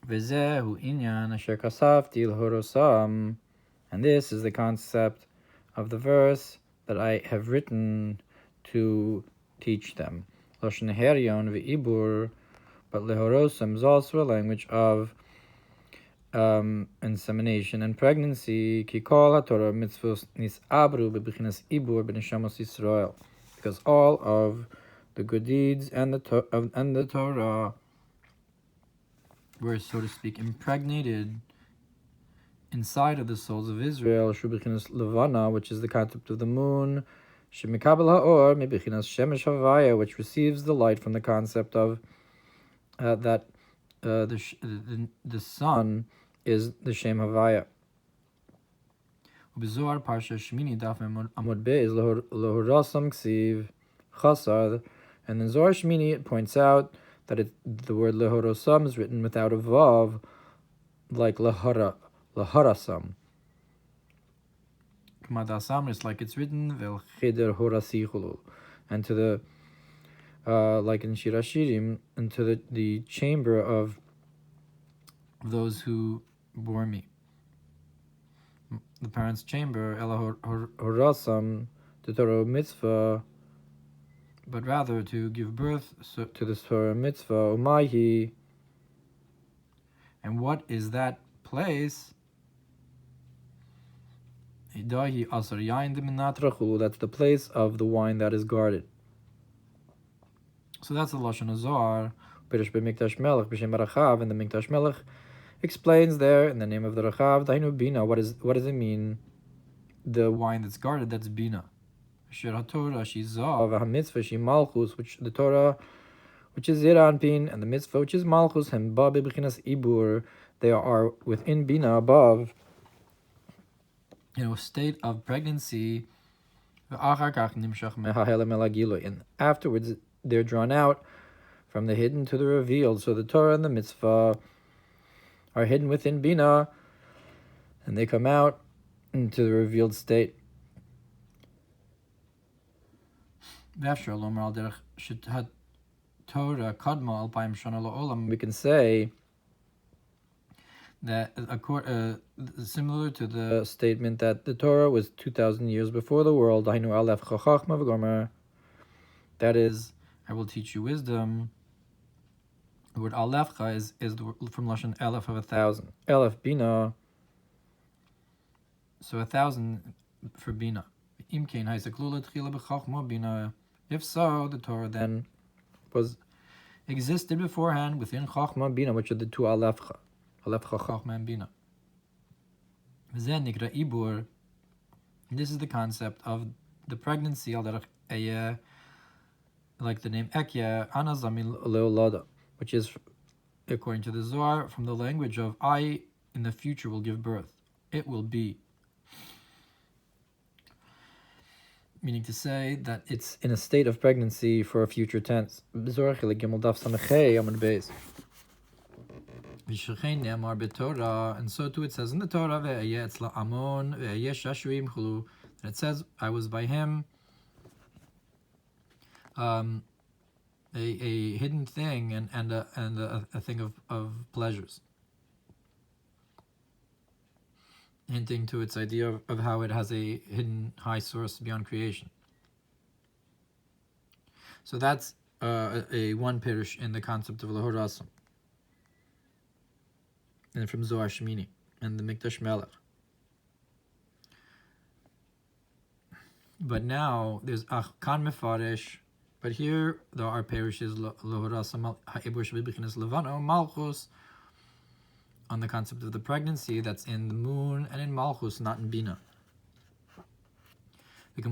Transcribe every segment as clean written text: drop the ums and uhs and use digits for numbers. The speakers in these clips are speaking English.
V'zehu inyan asher kasavti l'horosam, and this is the concept of the verse that I have written to teach them. Lashon heryon v'ibur, but lehorosam is also a language of insemination and pregnancy. Ki kol haTorah mitzvos nisabru bebechinas ibur b'neshamos Yisrael, because all of the good deeds and the Torah were, so to speak, impregnated inside of the souls of Israel. Shubechinas levana, which is the concept of the moon. Shemikabel haor mebechinas shemesh havaya, which receives the light from the concept of that the sun is the Shem Havaya. Ubezoar parsha shmini daf amud beis lehorasam ksiv chasar, and in Zohar Shmini it points out that the word lehorasam is written without a vav, like leharasam. K'madasam is like it's written vel cheder horasichulu, and to the like in Shir Hashirim, into the chamber of those who bore me. The parents' chamber, ela horasam, the Torah mitzvah, but rather to give birth to the Torah mitzvah, umayhi. And what is that place? Hidahi asar yain deminatrachulu, that's the place of the wine that is guarded. So that's the Lashon Hazar, Pirish b'mikdash melech b'shem Rachav, and the Mikdash Melech explains there in the name of the Rachav, Dainu Bina, what does it mean? The wine that's guarded, that's Bina. Asher HaTorah Shizah, v'hamitzvah shi Malchus, which the Torah, which is Zira Anpin, and the mitzvah, which is Malchus, hem ba b'chinas ibur, they are within Bina, above, a state of pregnancy, and afterwards they're drawn out from the hidden to the revealed. So the Torah and the mitzvah are hidden within Bina, and they come out into the revealed state. We can say that similar to the statement that the Torah was 2,000 years before the world, that is, I will teach you wisdom. The word alefcha is from Lashon elef of 1,000. Elef bina, so 1,000 for bina. If so, the Torah then existed beforehand within chachma bina, which are the two alefcha chachma and bina. Ibur. This is the concept of the pregnancy, like the name Ekya, Anazamil Leolada, which is, according to the Zohar, from the language of I in the future will give birth. It will be. Meaning to say that it's in a state of pregnancy for a future tense. And so too it says in the Torah, that it says, I was by him a hidden thing and a thing of pleasures, hinting to its idea of how it has a hidden high source beyond creation. So that's a one pirish in the concept of Lahorasam, and from Zohar Shmini and the Mikdash Melech. But now there's Kan Mefarish. But here there are parishes Lahorasam Ha'ibur Shabibichinas Levano Malchus, on the concept of the pregnancy that's in the moon and in Malchus, not in Bina. Like the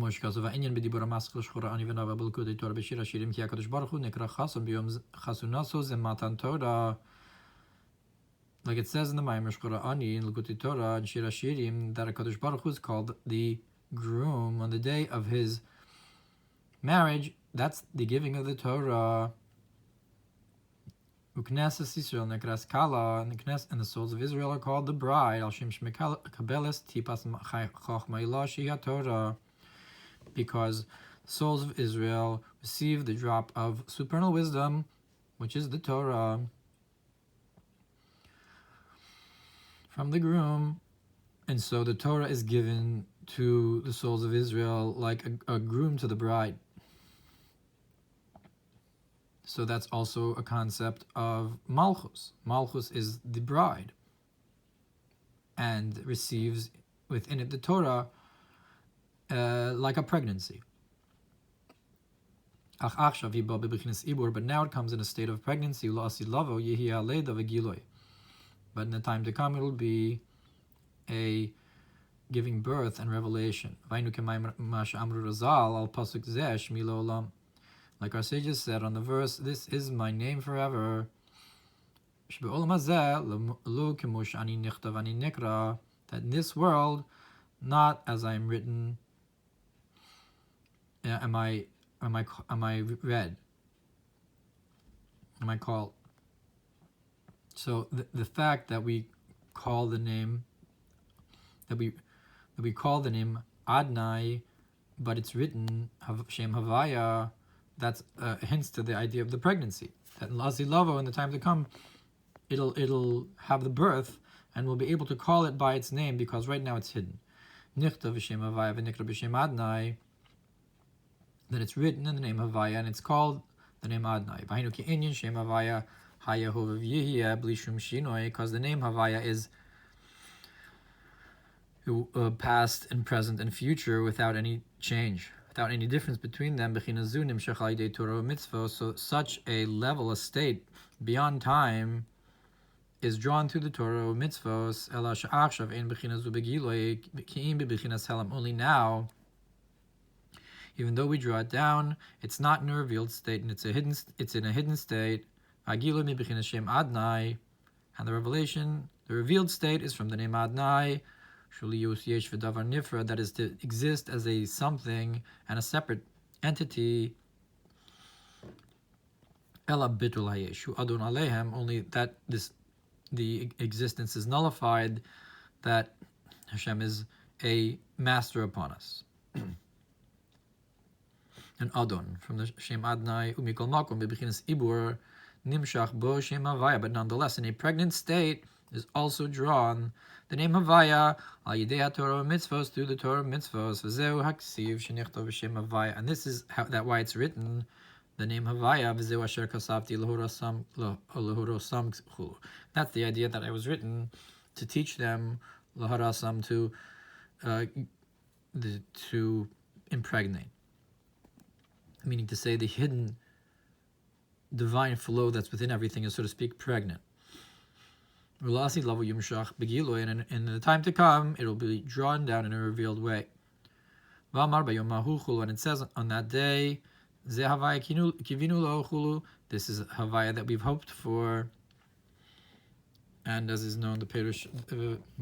it says in the Maamar Shchora Ani in Likutei Torah and Shir Hashirim, that HaKadosh Baruch Hu is called the groom on the day of his marriage. That's the giving of the Torah. Uknesses Yisrael nekras kala, and the souls of Israel are called the bride. Al shem shmekabeles tipas chachma ilashi Torah, because the souls of Israel receive the drop of supernal wisdom, which is the Torah. from the groom. And so the Torah is given to the souls of Israel like a groom to the bride. So that's also a concept of Malchus. Malchus is the bride and receives within it the Torah like a pregnancy. But now it comes in a state of pregnancy. But in the time to come it will be a giving birth and revelation. Like our sages said on the verse, this is my name forever. That in this world, not as I am written, am I read? Am I called? So the fact that we call the name that we call the name Adnai, but it's written Shem Havaya, that's hints to the idea of the pregnancy. That in Lazilavo, in the time to come, it'll have the birth, and we'll be able to call it by its name because right now it's hidden. Nichta v'Shem Havaya v'Nikra b'Shem Adnai. That it's written in the name Havaya and it's called the name Adnai. V'Hainu ki'inyan Shem Havaya haYehuv v'Yihya bli shum shinoi, because the name Havaya is past and present and future without any change, without any difference between them. So such a level, a state beyond time, is drawn through the Torah or mitzvos. Only now, even though we draw it down, it's not in a revealed state, and it's in a hidden state. And the revelation, the revealed state, is from the name Adnai. That is to exist as a something and a separate entity. Only that the existence is nullified, that Hashem is a master upon us. And Adon, from the Shem Adnai, Umikol Makom, Bebechinas Ibur, Nimshach Bo Shem Havaya, but nonetheless, in a pregnant state, is also drawn the name Havaya, Al Yidei Torah Mitzvos, through the Torah Mitzvos, V'zeu Haksiv, Shenichto V'Shem Havaya, and this is why it's written, the name Havaya, V'zeu Asher Kasavti L'horosam Chulu. That's the idea that I was written to teach them, L'horosam, to impregnate. Meaning to say the hidden divine flow that's within everything is, so to speak, pregnant. And in the time to come, it will be drawn down in a revealed way. And it says on that day, this is Havaya that we've hoped for, and as is known, the Perush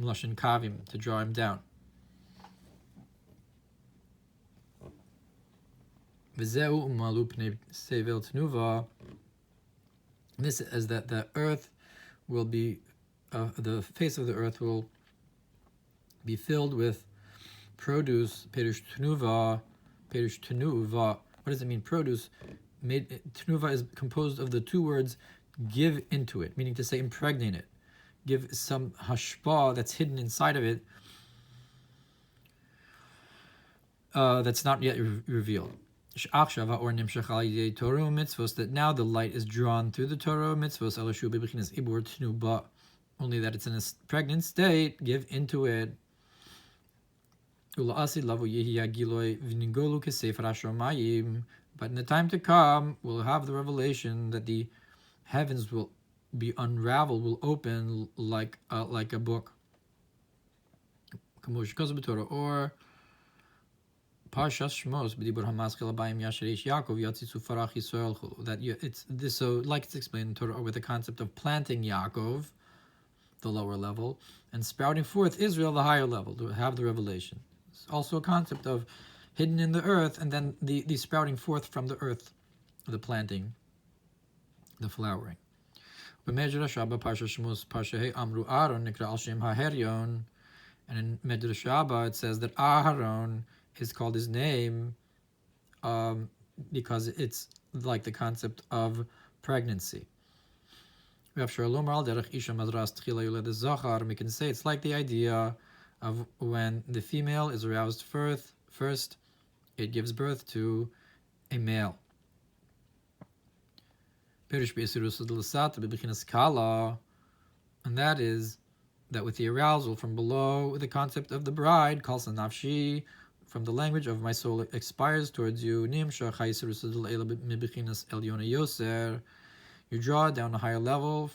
Mloshin Kavim, to draw him down. This is that the earth will be, the face of the earth will be filled with produce. Perush Tenuva. What does it mean? Produce. Tenuva is composed of the two words "give into it," meaning to say impregnate it, give some hashpah that's hidden inside of it, that's not yet revealed. That now the light is drawn through the Torah mitzvos, only that it's in a pregnant state, give into it. But in the time to come, we'll have the revelation that the heavens will be unraveled, will open like a book. Or Parshas Shmos, that it's this, so like it's explained in Torah with the concept of planting Yaakov, the lower level, and sprouting forth Israel, the higher level, to have the revelation. It's also a concept of hidden in the earth, and then the sprouting forth from the earth, the planting, the flowering. And in Medrash Rabbah it says that Aharon is called his name because it's like the concept of pregnancy. We can say it's like the idea of when the female is aroused first, it gives birth to a male. And that is that with the arousal from below, the concept of the bride, kalsa nafshi, from the language of my soul expires towards you, you draw down a higher level.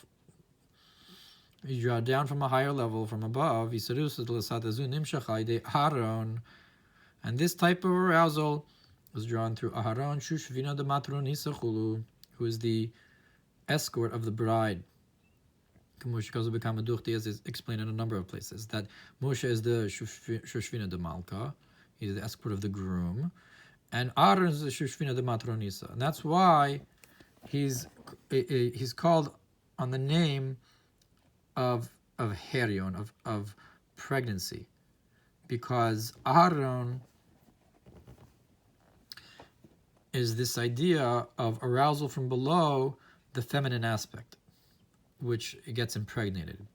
You draw down from a higher level from above. And this type of arousal is drawn through Aharon, Shushvina de Matronisa, who is the escort of the bride. As is explained in a number of places, that Moshe is the Shushvina de Malka, he's the escort of the groom, and Aaron is the Shushvina de Matronisa. And that's why he's called on the name of Herion, of pregnancy, because Aaron is this idea of arousal from below, the feminine aspect, which gets impregnated.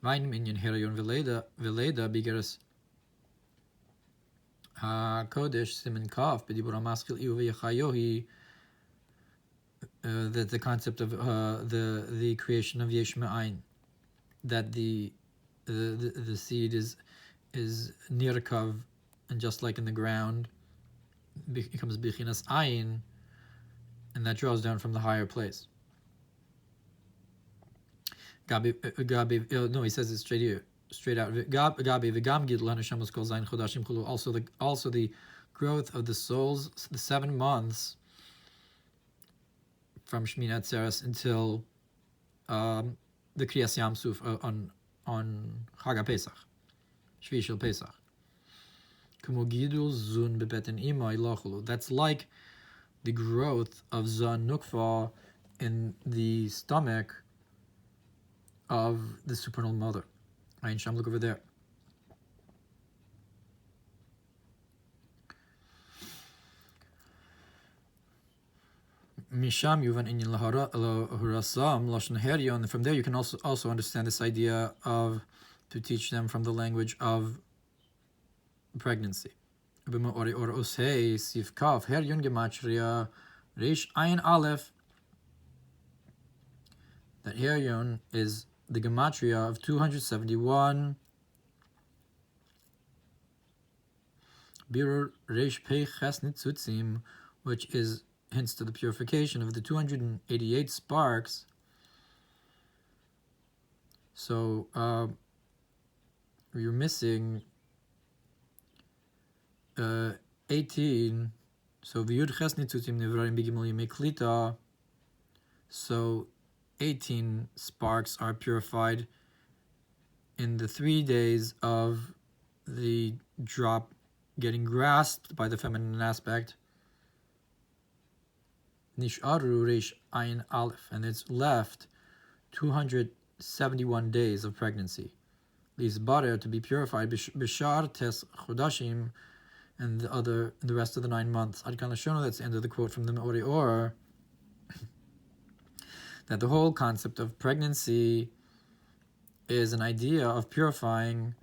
That the concept of the creation of Yesh Me'ayin, that the seed is nirkav, and just like in the ground, becomes Bechinas Ayin, and that draws down from the higher place. He says it straight out. Also the growth of the souls, the 7 months from Shmini Atzeres until the Kriyas Yam Suf on Chag HaPesach, Shvi Shel Pesach. That's like the growth of Zon Nukva in the stomach of the supernal mother. Ayin Sham, look over there. Misham Yuvan Inyan Lahurasam Lashon Herion. From there you can also understand this idea of, to teach them from the language of pregnancy. Herion Gematria Reish Ayin Aleph. That Herion is the gematria of 271. Biur Reish Pei Ches Nitzutzim, which is hints to the purification of the 288 sparks. So you're missing 18. So V'yud Ches Nitzutzim Nevrarim B'Gimel Yemei Klita. So 18 sparks are purified in the 3 days of the drop getting grasped by the feminine aspect. Nisharu Reish Ayin Aleph, and it's left 271 days of pregnancy. Lisbarer, to be purified, Bishar Tes Chodashim, and the rest of the 9 months. Adkan Lashono, that's the end of the quote from the Me'ori, that the whole concept of pregnancy is an idea of purifying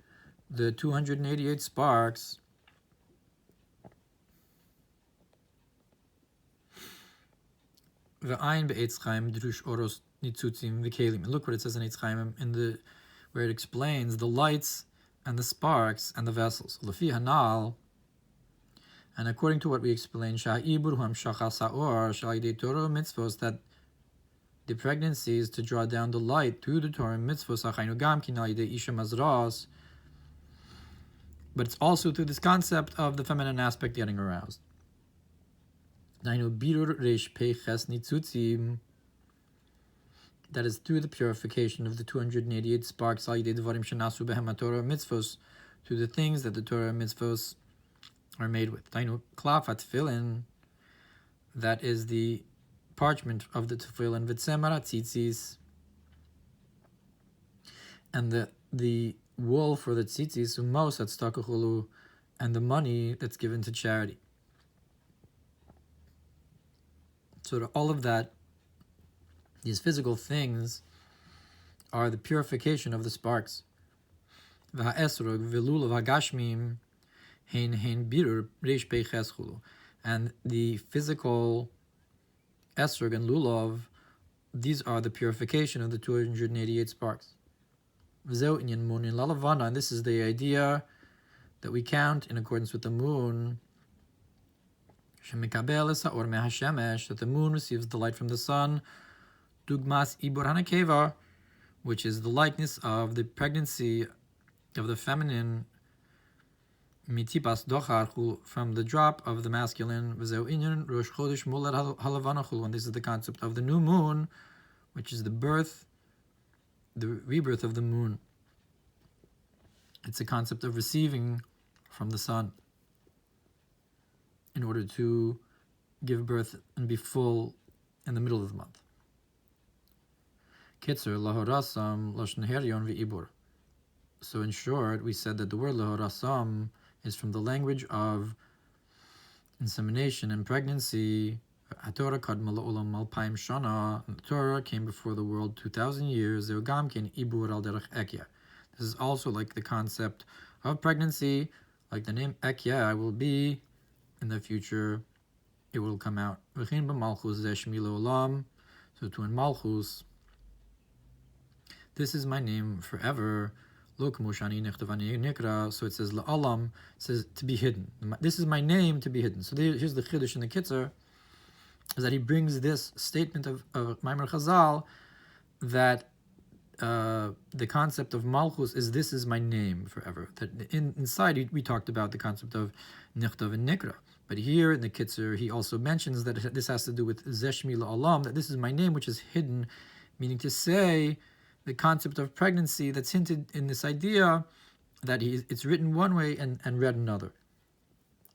the 288 sparks V'ayin be'etz chaim drush oros nitzutzim v'kelim. And look what it says in Eitz Chaim, where it explains the lights and the sparks and the vessels. Lefi hanal, and according to what we explained, sha'ibur hamshacha sa'or sha'idei Torah mitzvos, that the pregnancy is to draw down the light through the Torah mitzvos ha'chaynu gam kin alidei isha mazras, but it's also through this concept of the feminine aspect getting aroused. That is through the purification of the 288 sparks, through the things that the Torah mitzvos are made with. That is the parchment of the tefillin, and the wool for the tzitzis, and the money that's given to charity. So all of that These physical things are the purification of the sparks. And the physical esrog and lulav, these are the purification of the 288 sparks. And this is the idea that we count in accordance with the moon, that the moon receives the light from the sun, dugmas ibur hanakeva, which is the likeness of the pregnancy of the feminine, mitipas dochar, from the drop of the masculine, and this is the concept of the new moon, which is the rebirth of the moon. It's a concept of receiving from the sun in order to give birth and be full in the middle of the month. Kitzer lahorasam lashon heryon ve'ibur. So in short, we said that the word lahorasam is from the language of insemination and pregnancy. The Torah came before the world 2,000 years. This is also like the concept of pregnancy, like the name Ekya will be in the future, it will come out. So to in Malchus, this is my name forever. So it says la'alam, says to be hidden. This is my name to be hidden. So here's the chiddush in the Kitzur, is that he brings this statement of Maamar Chazal that the concept of Malchus is this is my name forever. That inside we talked about the concept of Nichtav and Nikra. But here in the Kitzur, he also mentions that this has to do with Zeshmi la'alam, that this is my name which is hidden, meaning to say the concept of pregnancy that's hinted in this idea that it's written one way and read another.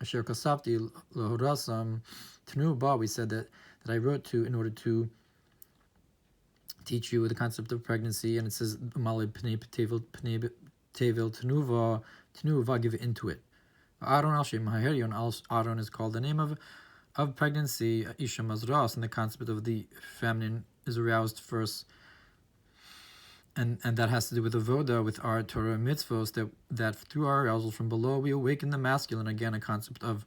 Asher kasafti lahorasam tnuba, we said that I wrote to in order to teach you the concept of pregnancy, and it says male pnei tevel tnuva, give into it. Aaron al shem ha'heryon, Aaron is called the name of pregnancy. Isha mazras, and the concept of the feminine is aroused first. And that has to do with avoda, with our Torah mitzvos, that through our arousal from below we awaken the masculine. Again, a concept of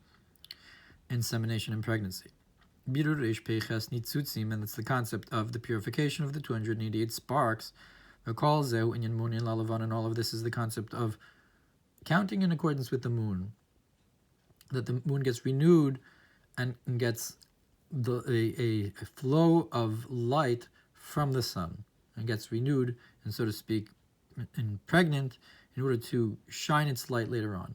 insemination and pregnancy. Birur reish peiches nitzutzim, and it's the concept of the purification of the 288 sparks. V'kol zeu inyan munin lalavan, and all of this is the concept of counting in accordance with the moon. That the moon gets renewed and gets a flow of light from the sun, and gets renewed and, so to speak, and pregnant in order to shine its light later on.